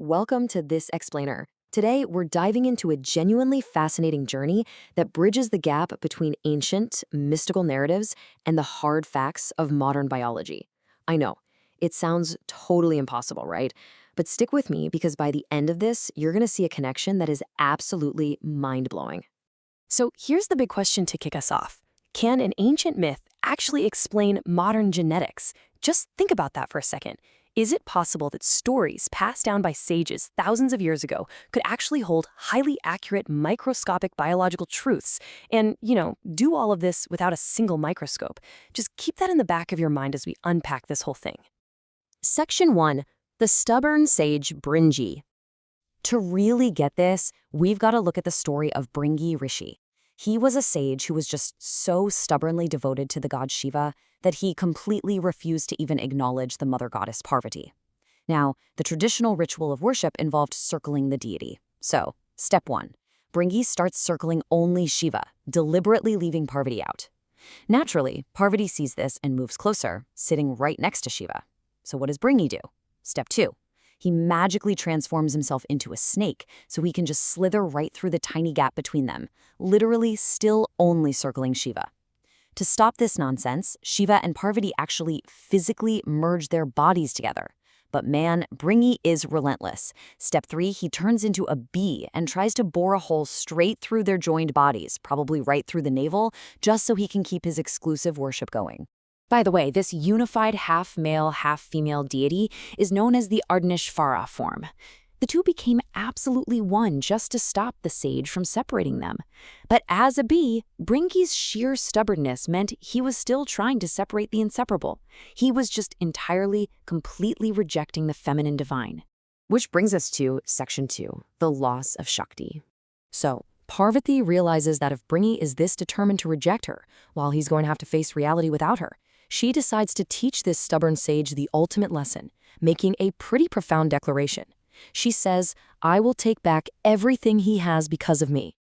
welcome to This Explainer. Today, we're diving into a genuinely fascinating journey that bridges the gap between ancient, mystical narratives and the hard facts of modern biology. I know, it sounds totally impossible, right? But stick with me because by the end of this, you're going to see a connection that is absolutely mind-blowing. So here's the big question to kick us off. Can an ancient myth actually explain modern genetics? Just think about that for a second. Is it possible that stories passed down by sages thousands of years ago could actually hold highly accurate microscopic biological truths and, do all of this without a single microscope? Just keep that in the back of your mind as we unpack this whole thing. Section 1. The Stubborn Sage Bringi. To really get this, we've got to look at the story of Bringi Rishi. He was a sage who was just so stubbornly devoted to the god Shiva that he completely refused to even acknowledge the mother goddess Parvati. Now, the traditional ritual of worship involved circling the deity. So, step 1. Bringi starts circling only Shiva, deliberately leaving Parvati out. Naturally, Parvati sees this and moves closer, sitting right next to Shiva. So what does Bringi do? Step 2. He magically transforms himself into a snake so he can just slither right through the tiny gap between them, literally still only circling Shiva. To stop this nonsense, Shiva and Parvati actually physically merge their bodies together. But man, Bringi is relentless. Step 3, he turns into a bee and tries to bore a hole straight through their joined bodies, probably right through the navel, just so he can keep his exclusive worship going. By the way, this unified half-male, half-female deity is known as the Ardnashvara form. The two became absolutely one just to stop the sage from separating them. But as a bee, Bringi's sheer stubbornness meant he was still trying to separate the inseparable. He was just entirely, completely rejecting the feminine divine. Which brings us to Section 2, the loss of Shakti. So, Parvati realizes that if Bringi is this determined to reject her, while he's going to have to face reality without her, she decides to teach this stubborn sage the ultimate lesson, making a pretty profound declaration. She says, "I will take back everything he has because of me."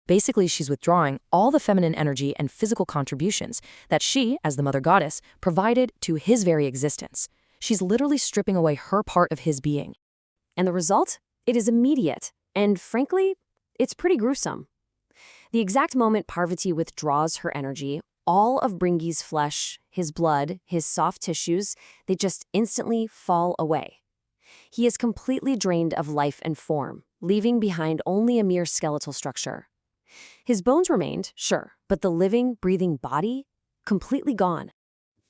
Basically, she's withdrawing all the feminine energy and physical contributions that she, as the mother goddess, provided to his very existence. She's literally stripping away her part of his being. And the result? It is immediate. And frankly, it's pretty gruesome. The exact moment Parvati withdraws her energy, all of Bringi's flesh, his blood, his soft tissues, they just instantly fall away. He is completely drained of life and form, leaving behind only a mere skeletal structure. His bones remained, sure, but the living, breathing body, completely gone.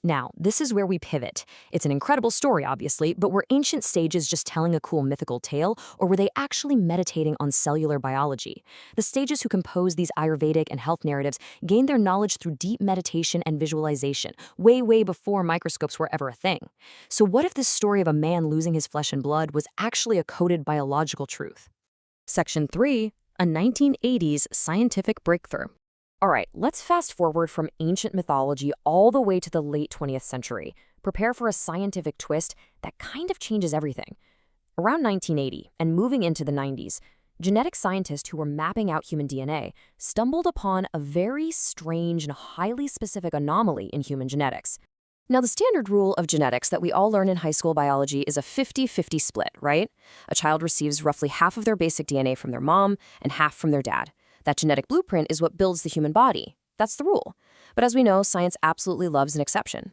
Now, this is where we pivot. It's an incredible story, obviously, but were ancient sages just telling a cool mythical tale, or were they actually meditating on cellular biology? The sages who composed these Ayurvedic and health narratives gained their knowledge through deep meditation and visualization, way before microscopes were ever a thing. So what if this story of a man losing his flesh and blood was actually a coded biological truth? Section 3, a 1980s scientific breakthrough. All right, let's fast forward from ancient mythology all the way to the late 20th century. Prepare for a scientific twist that kind of changes everything. Around 1980 and moving into the 90s, genetic scientists who were mapping out human DNA stumbled upon a very strange and highly specific anomaly in human genetics. Now, the standard rule of genetics that we all learn in high school biology is a 50-50 split, right? A child receives roughly half of their basic DNA from their mom and half from their dad. That genetic blueprint is what builds the human body. That's the rule. But as we know, science absolutely loves an exception.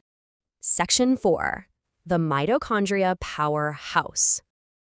Section 4. The mitochondria powerhouse.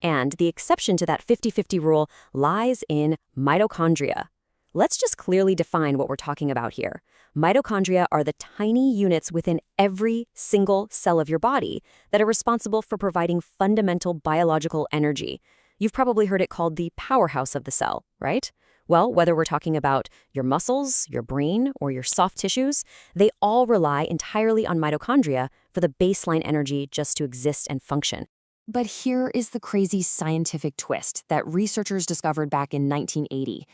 And the exception to that 50-50 rule lies in mitochondria. Let's just clearly define what we're talking about here. Mitochondria are the tiny units within every single cell of your body that are responsible for providing fundamental biological energy. You've probably heard it called the powerhouse of the cell, right? Well, whether we're talking about your muscles, your brain, or your soft tissues, they all rely entirely on mitochondria for the baseline energy just to exist and function. But here is the crazy scientific twist that researchers discovered back in 1980.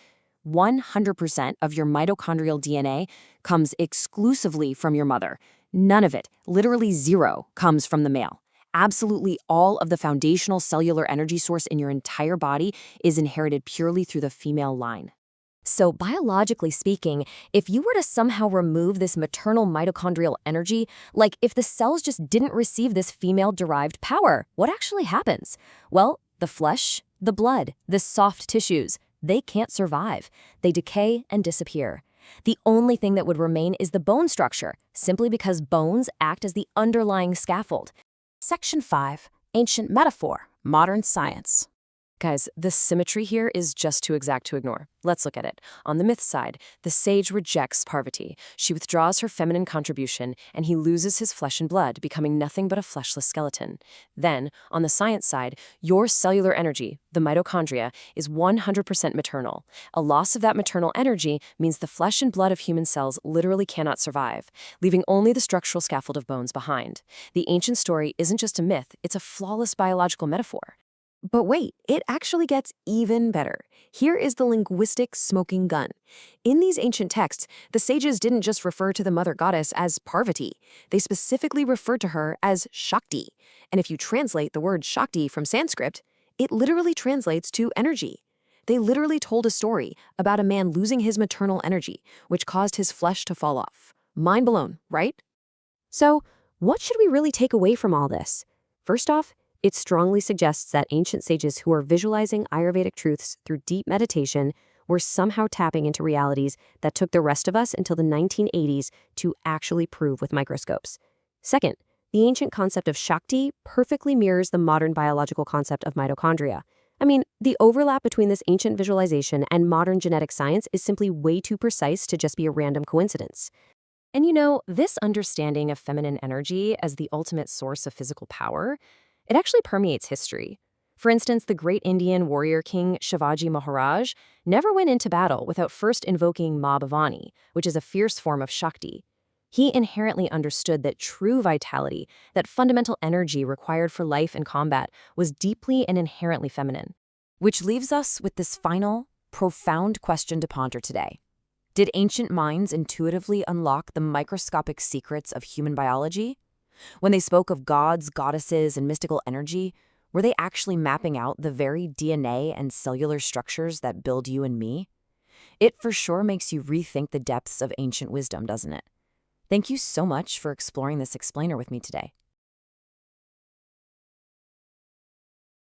100% of your mitochondrial DNA comes exclusively from your mother. None of it, literally zero, comes from the male. Absolutely all of the foundational cellular energy source in your entire body is inherited purely through the female line. So biologically speaking, if you were to somehow remove this maternal mitochondrial energy, like if the cells just didn't receive this female-derived power, what actually happens? Well, The flesh, the blood, the soft tissues, they can't survive. They decay and disappear. The only thing that would remain is the bone structure, simply because bones act as the underlying scaffold. Section 5. Ancient metaphor. Modern science. Guys, the symmetry here is just too exact to ignore. Let's look at it. On the myth side, the sage rejects Parvati. She withdraws her feminine contribution, and he loses his flesh and blood, becoming nothing but a fleshless skeleton. Then, on the science side, your cellular energy, the mitochondria, is 100% maternal. A loss of that maternal energy means the flesh and blood of human cells literally cannot survive, leaving only the structural scaffold of bones behind. The ancient story isn't just a myth, it's a flawless biological metaphor. But wait, it actually gets even better. Here is the linguistic smoking gun. In these ancient texts, the sages didn't just refer to the mother goddess as Parvati. They specifically referred to her as Shakti. And if you translate the word Shakti from Sanskrit, it literally translates to energy. They literally told a story about a man losing his maternal energy, which caused his flesh to fall off. Mind blown, right? So, what should we really take away from all this? First off, it strongly suggests that ancient sages who are visualizing Ayurvedic truths through deep meditation were somehow tapping into realities that took the rest of us until the 1980s to actually prove with microscopes. Second, the ancient concept of Shakti perfectly mirrors the modern biological concept of mitochondria. I mean, the overlap between this ancient visualization and modern genetic science is simply way too precise to just be a random coincidence. And you know, this understanding of feminine energy as the ultimate source of physical power, it actually permeates history. For instance, the great Indian warrior king Shivaji Maharaj never went into battle without first invoking Ma Bhavani, which is a fierce form of Shakti. He inherently understood that true vitality, that fundamental energy required for life and combat, was deeply and inherently feminine. Which leaves us with this final, profound question to ponder today. Did ancient minds intuitively unlock the microscopic secrets of human biology? When they spoke of gods, goddesses, and mystical energy, were they actually mapping out the very DNA and cellular structures that build you and me? It for sure makes you rethink the depths of ancient wisdom, doesn't it? Thank you so much for exploring this explainer with me today.